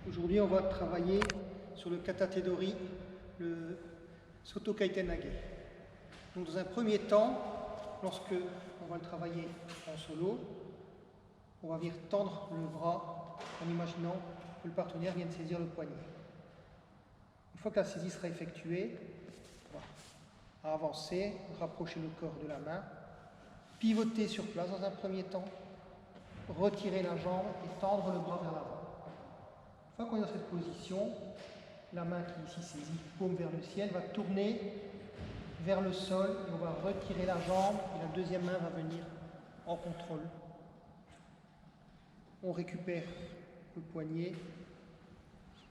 Aujourd'hui, on va travailler sur le kata Tedori, le Soto Kaiten-age. Donc, dans un premier temps, lorsque on va le travailler en solo, on va venir tendre le bras en imaginant que le partenaire vient de saisir le poignet. Une fois que la saisie sera effectuée, on va avancer, rapprocher le corps de la main, pivoter sur place dans un premier temps, retirer la jambe et tendre le bras vers l'avant. Une fois qu'on est dans cette position, la main qui est ici saisie, paume vers le ciel, va tourner vers le sol et on va retirer la jambe et la deuxième main va venir en contrôle. On récupère le poignet,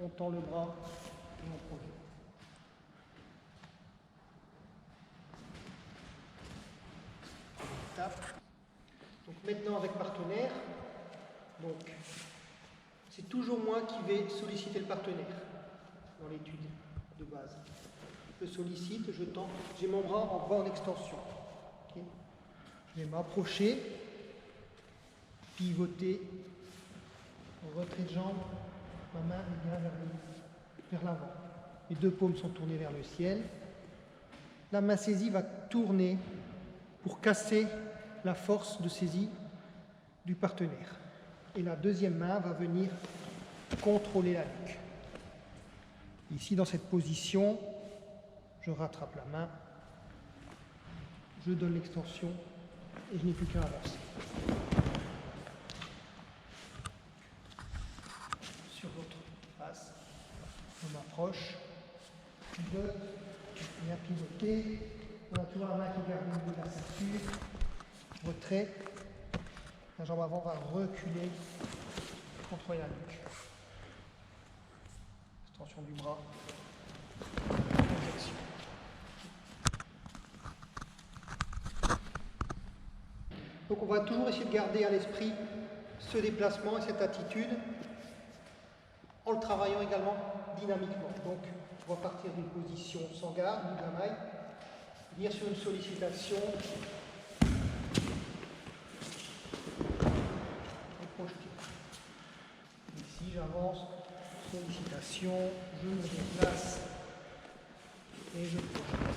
on tend le bras et on projette. Donc maintenant avec partenaire, c'est toujours moi qui vais solliciter le partenaire dans l'étude de base. Je sollicite, je tends, j'ai mon bras en extension. Okay. Je vais m'approcher, pivoter, retrait de jambe, ma main est bien vers l'avant. Les deux paumes sont tournées vers le ciel. La main saisie va tourner pour casser la force de saisie du partenaire. Et la deuxième main va venir contrôler la nuque. Ici, dans cette position, je rattrape la main, je donne l'extension et je n'ai plus qu'à avancer. Sur l'autre face, on m'approche, pivote, et à pivoter, on a toujours la main qui garde le niveau de la ceinture, retrait, la jambe avant va reculer, contrôler la nuque. Extension du bras, projection. Donc on va toujours essayer de garder à l'esprit ce déplacement et cette attitude en le travaillant également dynamiquement. Donc on va partir d'une position sans garde, ni gamaille, venir sur une sollicitation et projeter. Ici j'avance, sollicitation, je me déplace et je projette.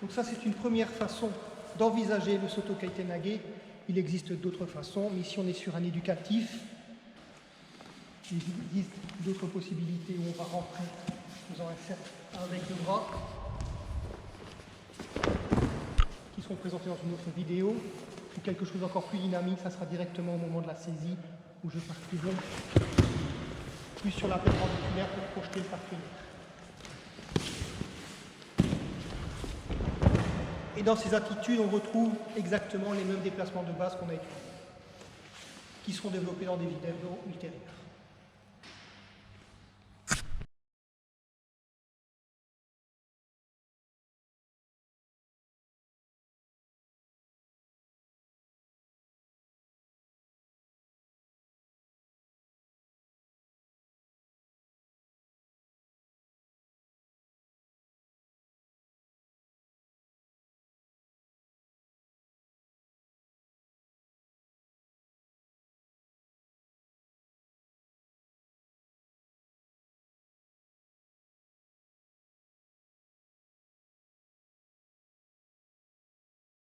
Donc ça, c'est une première façon d'envisager le Soto Kaiten-age. Il existe d'autres façons, mais ici on est sur un éducatif. Il existe d'autres possibilités où on va rentrer, nous en faire avec le bras, qui seront présentés dans une autre vidéo. Ou quelque chose d'encore plus dynamique, ça sera directement au moment de la saisie, où je partirai plus sur la perpendiculaire pour projeter le partenaire. Et dans ces attitudes, on retrouve exactement les mêmes déplacements de base qu'on a étudiés, qui seront développés dans des vidéos ultérieures.